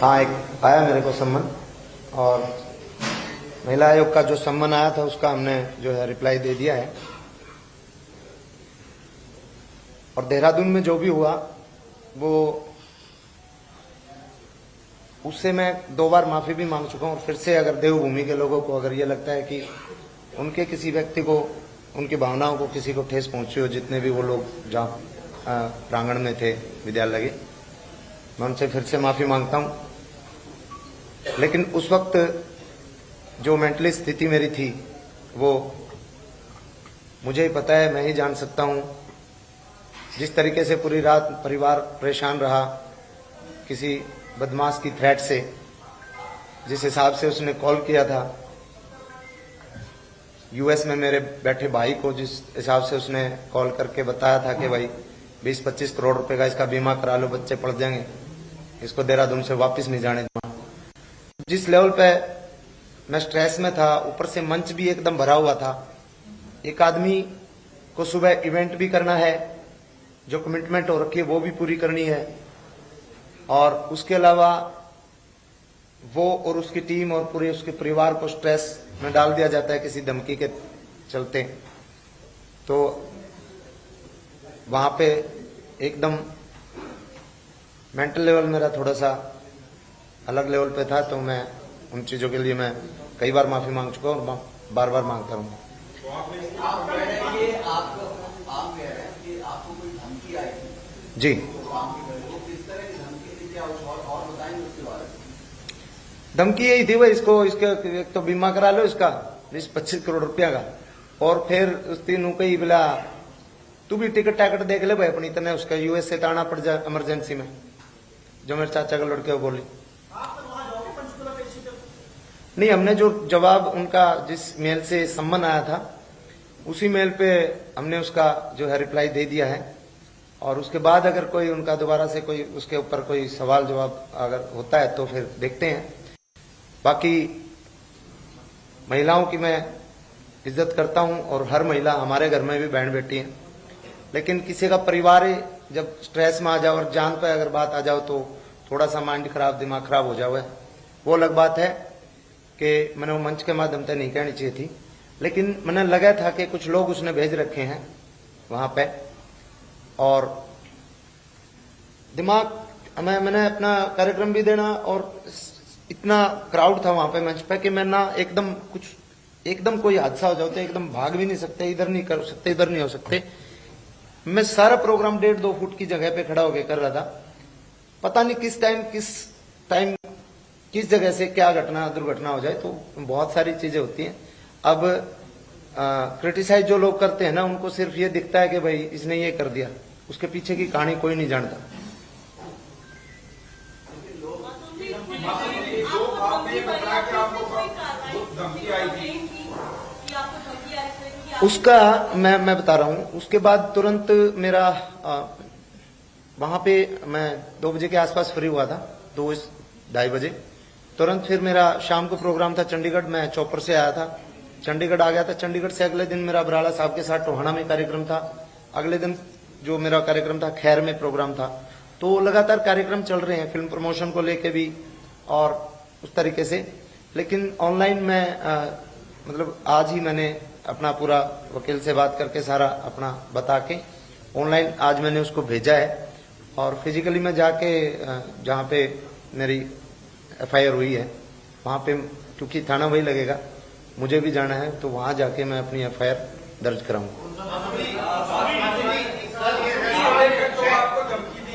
हाँ, एक आया मेरे को सम्मन, और महिला आयोग का जो सम्मन आया था उसका हमने जो है रिप्लाई दे दिया है। और देहरादून में जो भी हुआ वो उससे मैं 2 बार माफी भी मांग चुका हूं। और फिर से अगर देवभूमि के लोगों को अगर ये लगता है कि उनके किसी व्यक्ति को, उनकी भावनाओं को किसी को ठेस पहुंची हो, जितने भी वो लोग जहाँ प्रांगण में थे विद्यालय के, मैं उनसे फिर से माफी मांगता हूं। लेकिन उस वक्त जो मेंटली स्थिति मेरी थी वो मुझे ही पता है, मैं ही जान सकता हूं। जिस तरीके से पूरी रात परिवार परेशान रहा किसी बदमाश की थ्रेट से, जिस हिसाब से उसने कॉल किया था यूएस में मेरे बैठे भाई को, जिस हिसाब से उसने कॉल करके बताया था कि भाई 20-25 करोड़ रुपए का इसका बीमा करा लो, बच्चे पढ़ जाएंगे, इसको देहरादून से वापस नहीं जाने दूंगा। जिस लेवल पे मैं स्ट्रेस में था, ऊपर से मंच भी एकदम भरा हुआ था। एक आदमी को सुबह इवेंट भी करना है, जो कमिटमेंट हो रखी है वो भी पूरी करनी है, और उसके अलावा वो और उसकी टीम और पूरे उसके परिवार को स्ट्रेस में डाल दिया जाता है किसी धमकी के चलते। तो वहां पे एकदम मेंटल लेवल मेरा थोड़ा सा अलग लेवल पे था। तो मैं उन चीजों के लिए मैं कई बार माफी मांग चुका हूं और बार बार मांगता रहूंगा। जी, धमकी यही थी भाई, इसको इसके एक तो बीमा करा लो इसका 20-25 करोड़ रुपया का, और फिर उस दिन कही बोला तू भी टिकट टाकट देख ले भाई अपनी, इतने उसका यूएस से ताना पड़ जाए इमरजेंसी में, जो मेरे चाचा का लड़के बोली। नहीं, हमने जो जवाब उनका जिस मेल से सम्मन आया था उसी मेल पे हमने उसका जो है रिप्लाई दे दिया है। और उसके बाद अगर कोई उनका दोबारा से कोई उसके ऊपर कोई सवाल जवाब अगर होता है तो फिर देखते हैं। बाकी महिलाओं की मैं इज्जत करता हूं और हर महिला हमारे घर में भी बहन बेटी है, लेकिन किसी का परिवार जब स्ट्रेस में आ जाओ और जान पे अगर बात आ जाओ तो थोड़ा सा माइंड खराब, दिमाग खराब हो जाओ, वो अलग बात है कि मैंने वो मंच के माध्यम से नहीं कहनी चाहिए थी। लेकिन मैंने लगा था कि कुछ लोग उसने भेज रखे हैं वहां पे, और दिमाग मैंने अपना कार्यक्रम भी देना, और इतना क्राउड था वहां पे मंच पे कि मैं ना एकदम कोई हादसा हो जाओ तो एकदम भाग भी नहीं सकते, इधर नहीं कर सकते, इधर नहीं हो सकते। मैं सारा प्रोग्राम 1.5-2 फुट की जगह पे खड़ा होकर कर रहा था। पता नहीं किस टाइम किस जगह से क्या घटना दुर्घटना हो जाए, तो बहुत सारी चीजें होती हैं। अब क्रिटिसाइज जो लोग करते हैं ना, उनको सिर्फ ये दिखता है कि भाई इसने ये कर दिया, उसके पीछे की कहानी कोई नहीं जानता। उसका मैं बता रहा हूं। उसके बाद तुरंत मेरा वहां पे मैं 2 बजे के आसपास फ्री हुआ था, 2-2:30 बजे। तुरंत फिर मेरा शाम को प्रोग्राम था चंडीगढ़, मैं चौपर से आया था, चंडीगढ़ आ गया था। चंडीगढ़ से अगले दिन मेरा बराला साहब के साथ टोहाना में कार्यक्रम था। अगले दिन जो मेरा कार्यक्रम था खैर में प्रोग्राम था। तो लगातार कार्यक्रम चल रहे हैं फिल्म प्रमोशन को लेके भी और उस तरीके से। लेकिन ऑनलाइन में मतलब आज ही मैंने अपना पूरा वकील से बात करके सारा अपना बता के ऑनलाइन आज मैंने उसको भेजा है। और फिजिकली में जाके जहाँ पे मेरी एफआईआर हुई है वहाँ पे, क्योंकि थाना वही लगेगा, मुझे भी जाना है, तो वहाँ जाके मैं अपनी एफआईआर दर्ज कराऊंगा।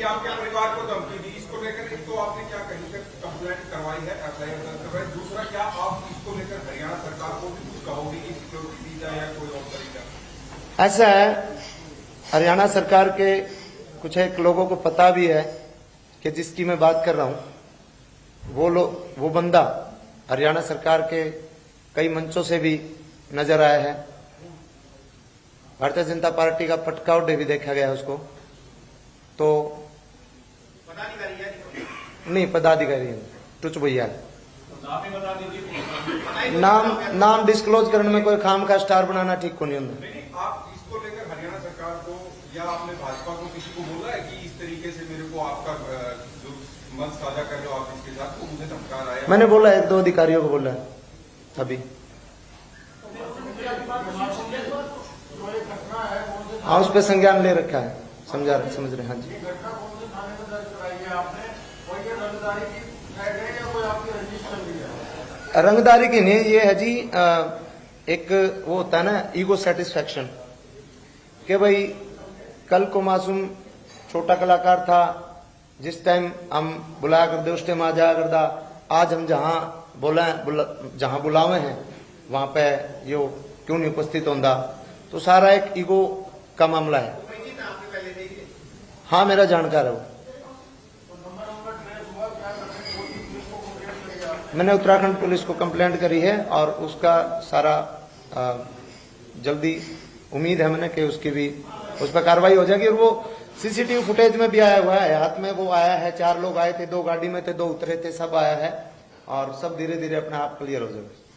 आपके परिवार को धमकी दी, इसको लेकर एक तो आपने क्या कहीं तक कंप्लेंट करवाई है, एफआईआर दर्ज करवाई, दूसरा क्या आप इसको लेकर हरियाणा सरकार को भी कुछ कहोगे कि सिक्योरिटी दी जाए या कोई और तरीका? ऐसा है, हरियाणा सरकार के कुछ एक लोगों को पता भी है कि जिसकी मैं बात कर रहा हूं वो बंदा हरियाणा सरकार के कई मंचों से भी नजर आया है। भारतीय जनता पार्टी का पटकाव डे भी देखा गया उसको। तो नहीं, पदाधिकारी टुच भैया नाम डिस्क्लोज करने में कोई खाम का स्टार बनाना ठीक को नहीं होता। आप इसको लेकर हरियाणा सरकार को या आपने भाजपा को किसी को बोला है कि इस तरीके से मेरे को आपका जो मंच साझा कर रहे हो आप इसके साथ, आपको मुझे धमका रहा है? मैंने बोला 1-2 अधिकारियों को बोला अभी। हाँ, उस पर संज्ञान ले रखा है, समझ रहे हैं। हाँ जी। रंगदारी की नहीं, ये है जी एक वो होता है ना ईगो सेटिस्फेक्शन, कि भाई कल को मासूम छोटा कलाकार था, जिस टाइम हम बुलाया करते उस टाइम आ जाया करता, आज हम जहां बुलावे हैं वहां पे यो क्यों नहीं उपस्थित होता, तो सारा एक ईगो का मामला है। हाँ, मेरा जानकार है वो। मैंने उत्तराखंड पुलिस को कंप्लेंट करी है और उसका सारा जल्दी उम्मीद है मैंने कि उसकी भी उस पर कार्रवाई हो जाएगी। और वो सीसीटीवी फुटेज में भी आया हुआ है, हाथ में वो आया है, 4 लोग आए थे, 2 गाड़ी में थे, 2 उतरे थे, सब आया है और सब धीरे धीरे अपने आप क्लियर हो जाएगा।